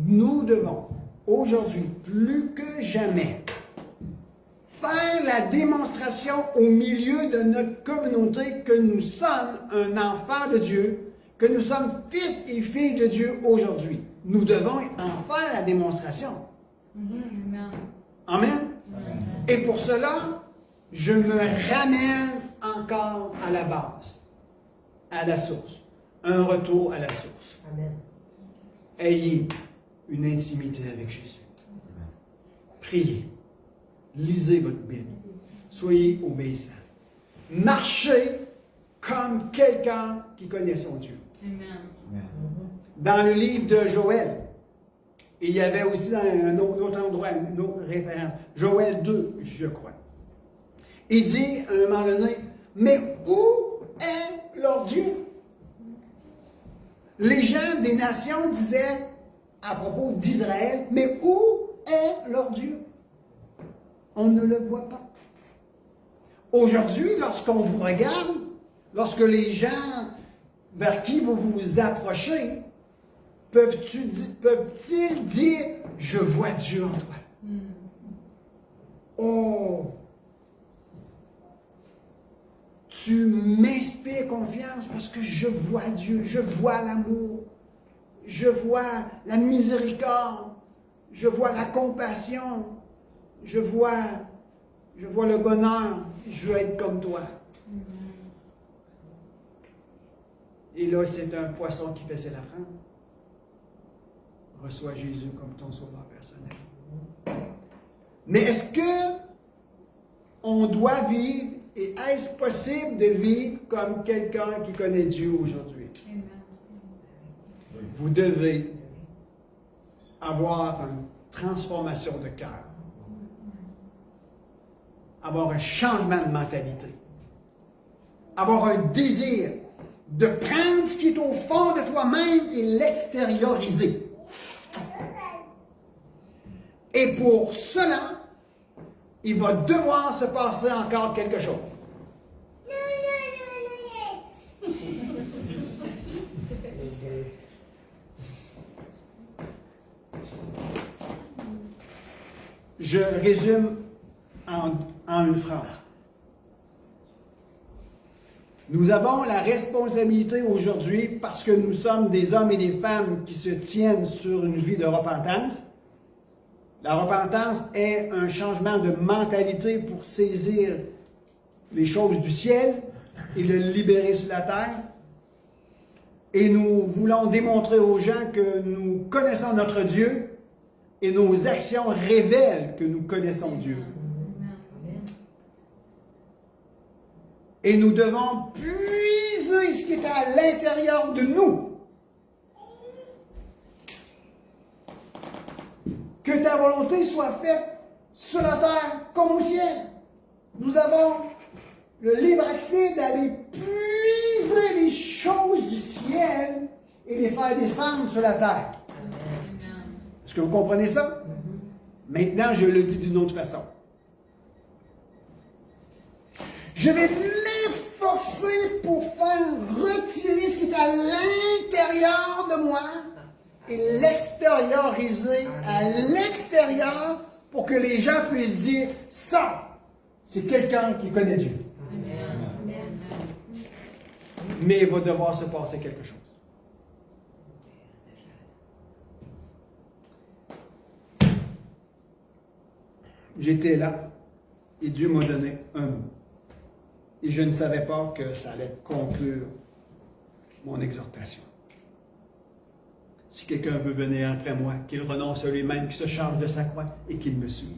Nous devons, aujourd'hui, plus que jamais, faire la démonstration au milieu de notre communauté que nous sommes un enfant de Dieu, que nous sommes fils et filles de Dieu aujourd'hui. Nous devons en faire la démonstration. Amen. Et pour cela, je me ramène encore à la base, à la source. Un retour à la source.
Amen.
Ayez une intimité avec Jésus. Priez. Lisez votre Bible. Soyez obéissants. Marchez comme quelqu'un qui connaît son Dieu.
Amen.
Dans le livre de Joël, il y avait aussi dans un autre endroit, une autre référence, Joël 2, je crois. Il dit à un moment donné, mais où est leur Dieu? Les gens des nations disaient à propos d'Israël, mais où est leur Dieu? On ne le voit pas. Aujourd'hui, lorsqu'on vous regarde, lorsque les gens vers qui vous vous approchez, peuvent-ils dire, je vois Dieu en toi? Oh! Tu m'inspires confiance parce que je vois Dieu, je vois l'amour, je vois la miséricorde, je vois la compassion, je vois le bonheur, je veux être comme toi. Et là, c'est un poisson qui fait ses l'apprendre. Reçois Jésus comme ton sauveur personnel. Mais est-ce que on doit vivre, et est-ce possible de vivre comme quelqu'un qui connaît Dieu aujourd'hui? Vous devez avoir une transformation de cœur, avoir un changement de mentalité, avoir un désir de prendre ce qui est au fond de toi-même et l'extérioriser. Et pour cela, il va devoir se passer encore quelque chose. Je résume en une phrase. Nous avons la responsabilité aujourd'hui, parce que nous sommes des hommes et des femmes qui se tiennent sur une vie de repentance. La repentance est un changement de mentalité pour saisir les choses du ciel et le libérer sur la terre. Et nous voulons démontrer aux gens que nous connaissons notre Dieu et nos actions révèlent que nous connaissons Dieu. Et nous devons puiser ce qui est à l'intérieur de nous. Que ta volonté soit faite sur la terre comme au ciel. Nous avons le libre accès d'aller puiser les choses du ciel et les faire descendre sur la terre. Est-ce que vous comprenez ça? Maintenant, je le dis d'une autre façon. Je vais m'efforcer pour faire retirer ce qui est à l'intérieur de moi et l'extérioriser à l'extérieur pour que les gens puissent dire ça, c'est quelqu'un qui connaît Dieu. Mais il va devoir se passer quelque chose. J'étais là et Dieu m'a donné un mot. Et je ne savais pas que ça allait conclure mon exhortation. Si quelqu'un veut venir après moi, qu'il renonce à lui-même, qu'il se charge de sa croix et qu'il me suive.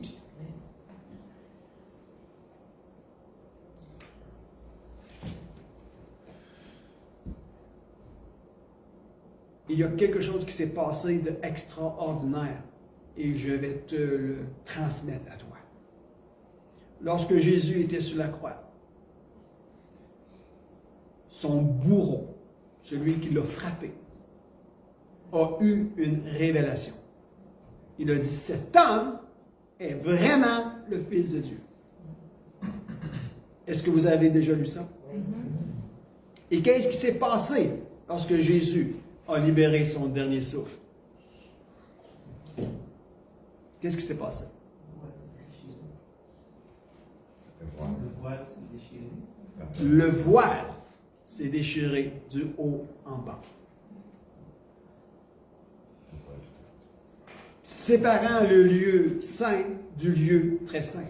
Il y a quelque chose qui s'est passé d'extraordinaire et je vais te le transmettre à toi. Lorsque Jésus était sur la croix, son bourreau, celui qui l'a frappé, a eu une révélation. Il a dit, cet homme est vraiment le Fils de Dieu. Est-ce que vous avez déjà lu ça? Et qu'est-ce qui s'est passé lorsque Jésus a libéré son dernier souffle? Qu'est-ce qui s'est passé? Le voile s'est déchiré du haut en bas, séparant le lieu saint du lieu très saint.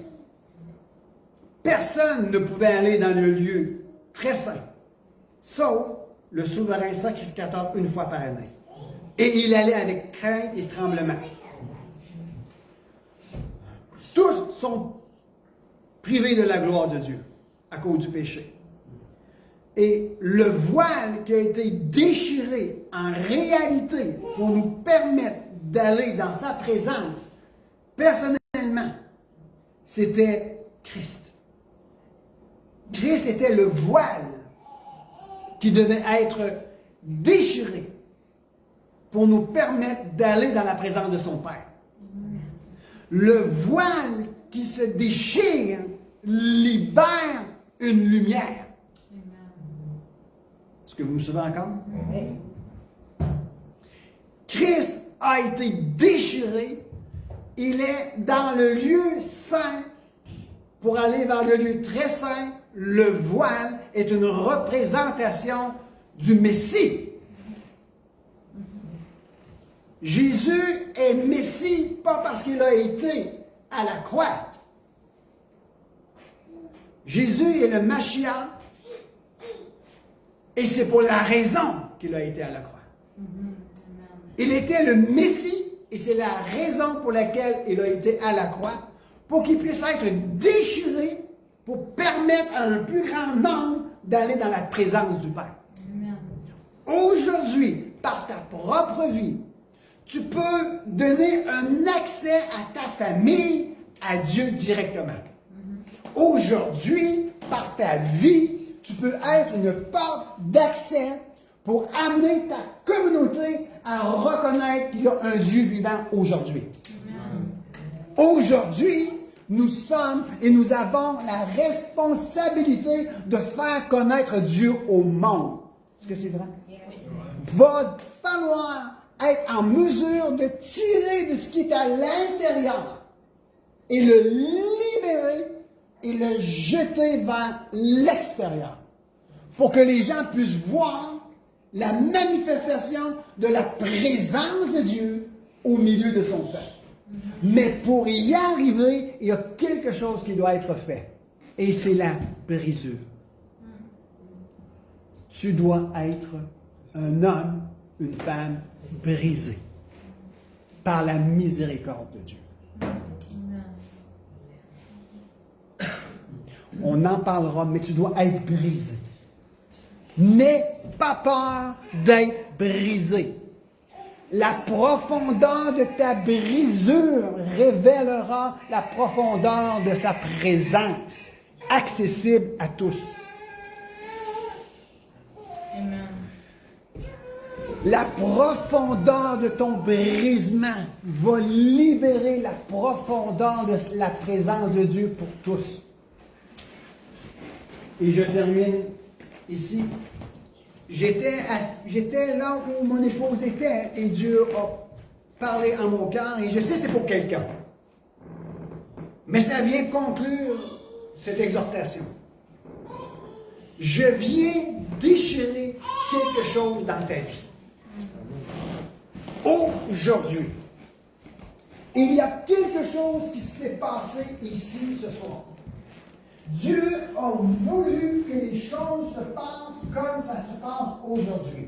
Personne ne pouvait aller dans le lieu très saint, sauf le souverain sacrificateur une fois par année. Et il allait avec crainte et tremblement. Tous sont privés de la gloire de Dieu à cause du péché. Et le voile qui a été déchiré en réalité pour nous permettre d'aller dans sa présence, personnellement, c'était Christ. Christ était le voile qui devait être déchiré pour nous permettre d'aller dans la présence de son Père. Le voile qui se déchire libère une lumière. Est-ce que vous me suivez encore? Christ a été déchiré. Il est dans le lieu saint pour aller vers le lieu très saint. Le voile est une représentation du Messie. Jésus est Messie pas parce qu'il a été à la croix. Jésus est le Mashiach et c'est pour la raison qu'il a été à la croix. Il était le Messie et c'est la raison pour laquelle il a été à la croix, pour qu'il puisse être déchiré pour permettre à un plus grand nombre d'aller dans la présence du Père. Aujourd'hui, par ta propre vie, tu peux donner un accès à ta famille, à Dieu directement. Aujourd'hui, par ta vie, tu peux être une porte d'accès pour amener ta communauté à reconnaître qu'il y a un Dieu vivant aujourd'hui. Aujourd'hui, nous sommes et nous avons la responsabilité de faire connaître Dieu au monde. Est-ce que c'est vrai? Va falloir être en mesure de tirer de ce qui est à l'intérieur et le libérer et le jeter vers l'extérieur pour que les gens puissent voir la manifestation de la présence de Dieu au milieu de son peuple. Mais pour y arriver, il y a quelque chose qui doit être fait. Et c'est la brisure. Tu dois être un homme, une femme brisée par la miséricorde de Dieu. On en parlera, mais tu dois être brisé. N'aie pas peur d'être brisé. La profondeur de ta brisure révélera la profondeur de sa présence. accessible à tous.
Amen.
La profondeur de ton brisement va libérer la profondeur de la présence de Dieu pour tous. Et je termine ici. J'étais là où mon épouse était et Dieu a parlé à mon cœur et je sais c'est pour quelqu'un. Mais ça vient conclure cette exhortation. Je viens déchirer quelque chose dans ta vie. Aujourd'hui, il y a quelque chose qui s'est passé ici ce soir. Dieu a voulu que les choses se passent comme ça se passe aujourd'hui.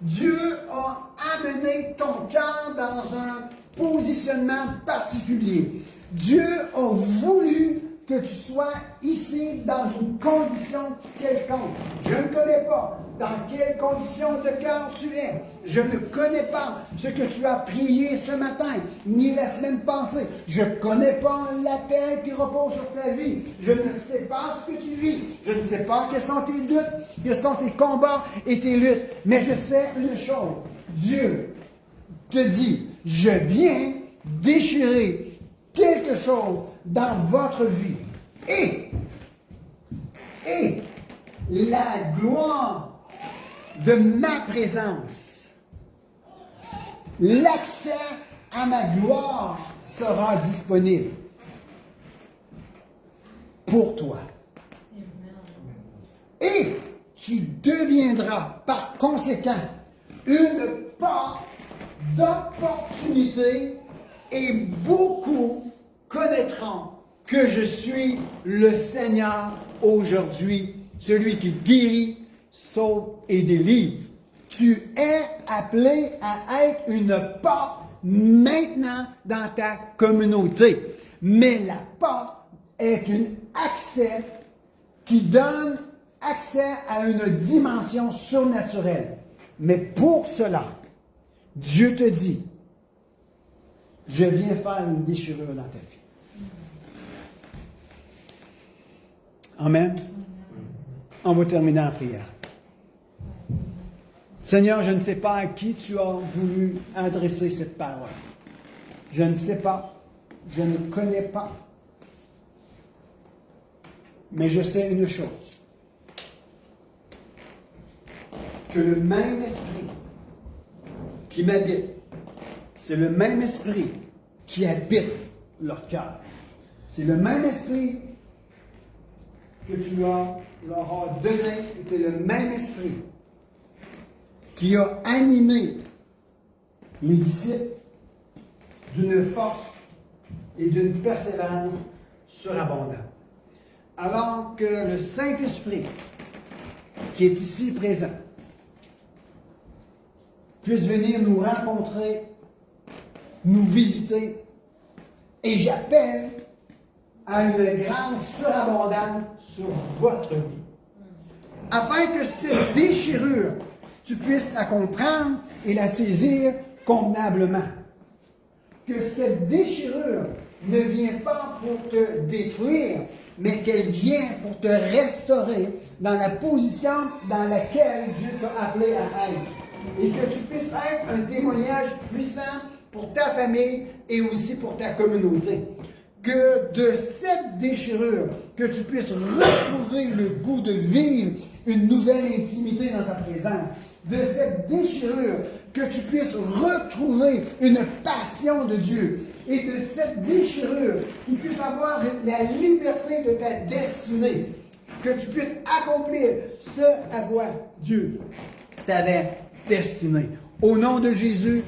Dieu a amené ton cœur dans un positionnement particulier. Dieu a voulu que tu sois ici dans une condition quelconque. Je ne connais pas dans quelle condition de cœur tu es. Je ne connais pas ce que tu as prié ce matin, ni la semaine passée. Je ne connais pas l'appel qui repose sur ta vie. Je ne sais pas ce que tu vis. Je ne sais pas quels sont tes doutes, quels sont tes combats et tes luttes. Mais je sais une chose. Dieu te dit, je viens déchirer quelque chose dans votre vie. Et la gloire de ma présence, l'accès à ma gloire sera disponible pour toi. Et tu deviendras par conséquent une porte d'opportunité et beaucoup connaîtront que je suis le Seigneur aujourd'hui, celui qui guérit, sauve et délivre. Tu es appelé à être une porte maintenant dans ta communauté. Mais la porte est un accès qui donne accès à une dimension surnaturelle. Mais pour cela, Dieu te dit, je viens faire une déchirure dans ta vie. Amen. On va terminer en prière. Seigneur, je ne sais pas à qui tu as voulu adresser cette parole. Je ne sais pas. Je ne connais pas. Mais je sais une chose. Que le même esprit qui m'habite, c'est le même esprit qui habite leur cœur. C'est le même esprit que tu leur as donné, était le même esprit qui a animé les disciples d'une force et d'une persévérance surabondante. Alors que le Saint-Esprit, qui est ici présent, puisse venir nous rencontrer, nous visiter, et j'appelle à une grande surabondance sur votre vie. Afin que cette déchirure, tu puisses la comprendre et la saisir convenablement. Que cette déchirure ne vient pas pour te détruire, mais qu'elle vient pour te restaurer dans la position dans laquelle Dieu t'a appelé à être. Et que tu puisses être un témoignage puissant pour ta famille et aussi pour ta communauté. Que de cette déchirure, que tu puisses retrouver le goût de vivre une nouvelle intimité dans sa présence. De cette déchirure, que tu puisses retrouver une passion de Dieu. Et de cette déchirure, tu puisses avoir la liberté de ta destinée. Que tu puisses accomplir ce à quoi Dieu t'avait destiné. Au nom de Jésus,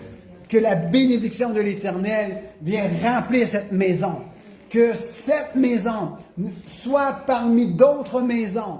que la bénédiction de l'Éternel vienne remplir cette maison. Que cette maison soit parmi d'autres maisons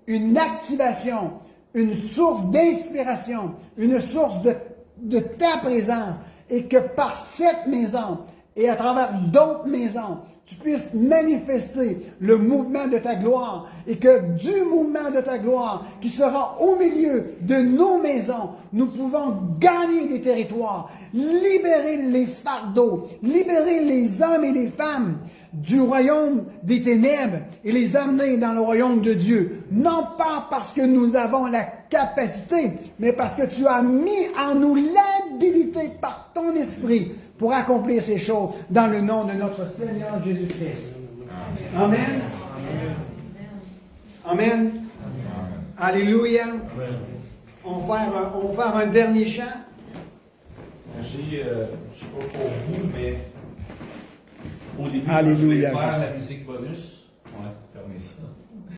une activation, une source d'inspiration, une source de ta présence, et que par cette maison et à travers d'autres maisons, tu puisses manifester le mouvement de ta gloire, et que du mouvement de ta gloire qui sera au milieu de nos maisons, nous pouvons gagner des territoires, libérer les fardeaux, libérer les hommes et les femmes du royaume des ténèbres et les amener dans le royaume de Dieu. Non pas parce que nous avons la capacité, mais parce que tu as mis en nous l'habilité par ton esprit pour accomplir ces choses dans le nom de notre Seigneur Jésus-Christ. Amen. Amen. Alléluia. On va faire un dernier chant.
J'ai, je sais pas pour vous, mais au début,
Alléluia,
je voulais faire
Jésus.
la musique bonus. On a fermé ça.